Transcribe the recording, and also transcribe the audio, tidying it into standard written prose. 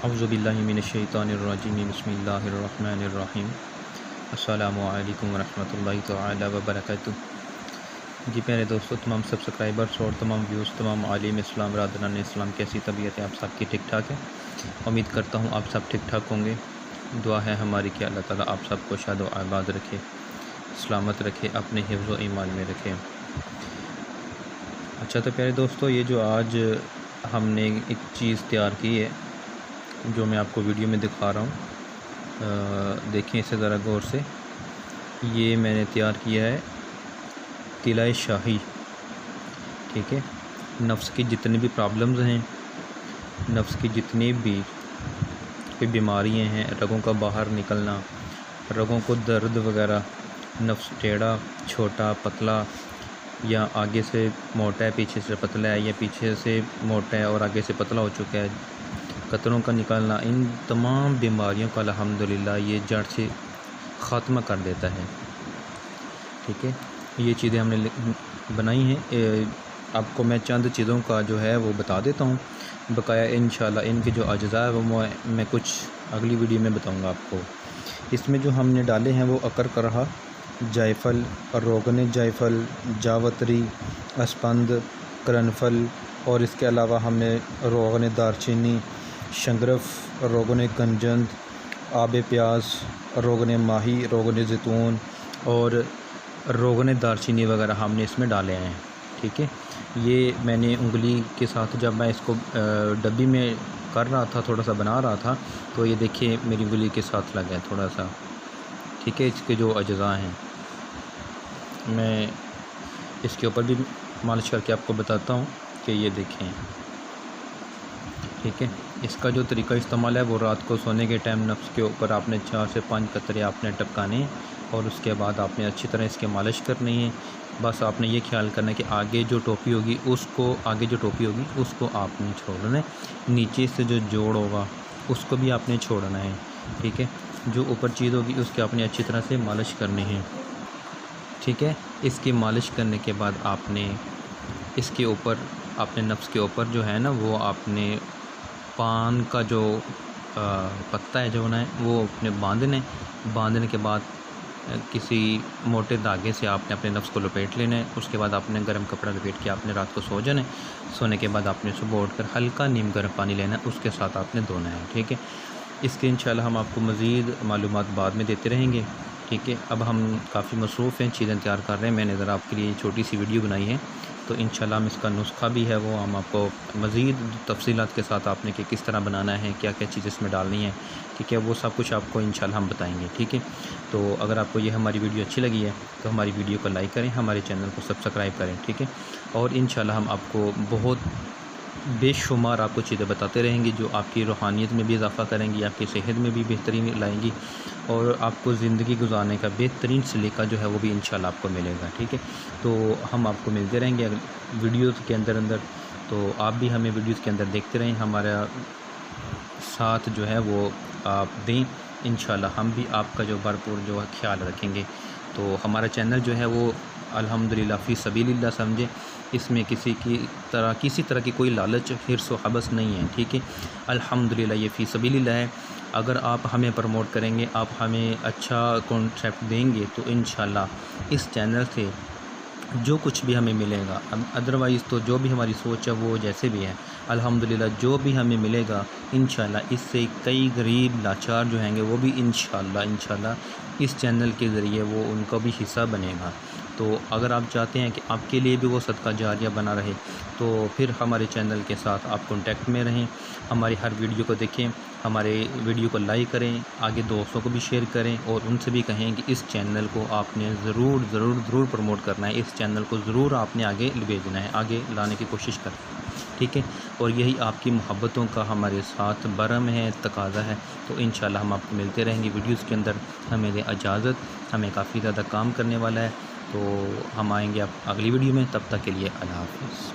اعوذ باللہ من الشیطان الرجیم بسم اللہ الرحمن الرحیم السلام علیکم ورحمۃ اللہ تعالی وبرکاتہ۔ جی پیارے دوستو، تمام سبسکرائبرز اور تمام ویوز، تمام عالم اسلام، برادران اسلام، کیسی طبیعت ہے آپ سب کی؟ ٹھیک ٹھاک ہے؟ امید کرتا ہوں آپ سب ٹھیک ٹھاک ہوں گے۔ دعا ہے ہماری کہ اللہ تعالیٰ آپ سب کو شاد و آباد رکھے، سلامت رکھے، اپنے حفظ و ایمان میں رکھے۔ اچھا تو پیارے دوستو، یہ جو آج ہم نے ایک چیز تیار کی ہے جو میں آپ کو ویڈیو میں دکھا رہا ہوں، دیکھیں اسے ذرا غور سے۔ یہ میں نے تیار کیا ہے طلائے شاہی، ٹھیک ہے۔ نفس کی جتنی بھی پرابلمز ہیں، نفس کی جتنی بھی کوئی بیماریاں ہیں، رگوں کا باہر نکلنا، رگوں کو درد وغیرہ، نفس ٹیڑھا، چھوٹا، پتلا، یا آگے سے موٹا ہے پیچھے سے پتلا ہے، یا پیچھے سے موٹا ہے اور آگے سے پتلا ہو چکا ہے، قطروں کا نکالنا، ان تمام بیماریوں کا الحمدللہ یہ جڑ سے خاتمہ کر دیتا ہے، ٹھیک ہے۔ یہ چیزیں ہم نے بنائی ہیں۔ آپ کو میں چند چیزوں کا جو ہے وہ بتا دیتا ہوں، بقایا انشاءاللہ ان کے جو اجزاء ہے وہ میں کچھ اگلی ویڈیو میں بتاؤں گا آپ کو۔ اس میں جو ہم نے ڈالے ہیں وہ عقر کرہا، جائفل، روغن جائفل، جاوتری، اسپند، قرنفل، اور اس کے علاوہ ہم نے روغن دارچینی، شنگرف، روغن کنجند، آب پیاز، روغن ماہی، روغن زیتون اور روغن دارچینی وغیرہ ہم نے اس میں ڈالے ہیں، ٹھیک ہے۔ یہ میں نے انگلی کے ساتھ جب میں اس کو ڈبی میں کر رہا تھا، تھوڑا سا بنا رہا تھا، تو یہ دیکھیے میری انگلی کے ساتھ لگا ہے تھوڑا سا، ٹھیک ہے۔ اس کے جو اجزاء ہیں میں اس کے اوپر بھی مالش کر کے آپ کو بتاتا ہوں کہ یہ دیکھیں، ٹھیک ہے۔ اس کا جو طریقہ استعمال ہے وہ رات کو سونے کے ٹائم نفس کے اوپر آپ نے 4 سے 5 قطرے آپ نے ٹپکانے ہیں، اور اس کے بعد آپ نے اچھی طرح اس کے مالش کرنی ہے۔ بس آپ نے یہ خیال کرنا ہے کہ آگے جو ٹوپی ہوگی اس کو آپ نے چھوڑنا ہے، نیچے سے جو جوڑ ہوگا اس کو بھی آپ نے چھوڑنا ہے، ٹھیک ہے۔ جو اوپر چیز ہوگی اس کی آپ نے اچھی طرح سے مالش کرنی ہے، ٹھیک ہے۔ اس کی مالش کرنے کے بعد آپ نے اس کے اوپر اپنے نفس کے اوپر جو ہے نا وہ آپ نے پان کا جو پتہ ہے جو ہونا ہے وہ اپنے باندھنے کے بعد کسی موٹے دھاگے سے آپ نے اپنے نفس کو لپیٹ لینا ہے۔ اس کے بعد آپ نے گرم کپڑا لپیٹ کے آپ نے رات کو سو جانا ہے۔ سونے کے بعد آپ نے صبح اٹھ کر ہلکا نیم گرم پانی لینا ہے، اس کے ساتھ آپ نے دھونا ہے، ٹھیک ہے۔ اس کے انشاءاللہ ہم آپ کو مزید معلومات بعد میں دیتے رہیں گے، ٹھیک ہے۔ اب ہم کافی مصروف ہیں، چیزیں تیار کر رہے ہیں، میں نے ذرا آپ کے لیے چھوٹی سی ویڈیو بنائی ہے، تو انشاءاللہ ہم اس کا نسخہ بھی ہے وہ ہم آپ کو مزید تفصیلات کے ساتھ آپ نے کہ کس طرح بنانا ہے، کیا کیا چیز اس میں ڈالنی ہے، ٹھیک ہے، وہ سب کچھ آپ کو انشاءاللہ ہم بتائیں گے، ٹھیک ہے۔ تو اگر آپ کو یہ ہماری ویڈیو اچھی لگی ہے تو ہماری ویڈیو کو لائک کریں، ہمارے چینل کو سبسکرائب کریں، ٹھیک ہے۔ اور انشاءاللہ ہم آپ کو بہت بے شمار آپ کو چیزیں بتاتے رہیں گے جو آپ کی روحانیت میں بھی اضافہ کریں گی، آپ کی صحت میں بھی بہترین لائیں گی، اور آپ کو زندگی گزارنے کا بہترین سلیقہ جو ہے وہ بھی انشاءاللہ آپ کو ملے گا، ٹھیک ہے۔ تو ہم آپ کو ملتے رہیں گے ویڈیوز کے اندر، تو آپ بھی ہمیں ویڈیوز کے اندر دیکھتے رہیں، ہمارا ساتھ جو ہے وہ آپ دیں، انشاءاللہ ہم بھی آپ کا جو بھرپور جو خیال رکھیں گے۔ تو ہمارا چینل جو ہے وہ الحمدللہ فی سبیل اللہ سمجھے، اس میں کسی طرح کی کوئی لالچ، حرص و حبس نہیں ہے، ٹھیک ہے۔ الحمدللہ یہ فی سبیل اللہ ہے۔ اگر آپ ہمیں پروموٹ کریں گے، آپ ہمیں اچھا کانسیپٹ دیں گے تو انشاءاللہ اس چینل سے جو کچھ بھی ہمیں ملے گا، ادروائز تو جو بھی ہماری سوچ ہے وہ جیسے بھی ہے، الحمدللہ جو بھی ہمیں ملے گا انشاءاللہ اس سے کئی غریب لاچار جو ہیں گے وہ بھی انشاءاللہ اس چینل کے ذریعے وہ ان کا بھی حصہ بنے گا۔ تو اگر آپ چاہتے ہیں کہ آپ کے لیے بھی وہ صدقہ جاریہ بنا رہے تو پھر ہمارے چینل کے ساتھ آپ کانٹیکٹ میں رہیں، ہماری ہر ویڈیو کو دیکھیں، ہمارے ویڈیو کو لائک کریں، آگے دوستوں کو بھی شیئر کریں، اور ان سے بھی کہیں کہ اس چینل کو آپ نے ضرور پروموٹ کرنا ہے، اس چینل کو ضرور آپ نے آگے بھیجنا ہے، آگے لانے کی کوشش کریں، ٹھیک ہے۔ اور یہی آپ کی محبتوں کا ہمارے ساتھ برہم ہے، تقاضا ہے۔ تو انشاءاللہ ہم آپ کو ملتے رہیں گے ویڈیوز کے اندر۔ ہمیں دیں اجازت، ہمیں کافی زیادہ کام کرنے والا ہے، تو ہم آئیں گے آپ اگلی ویڈیو میں، تب تک کے لیے اللہ حافظ۔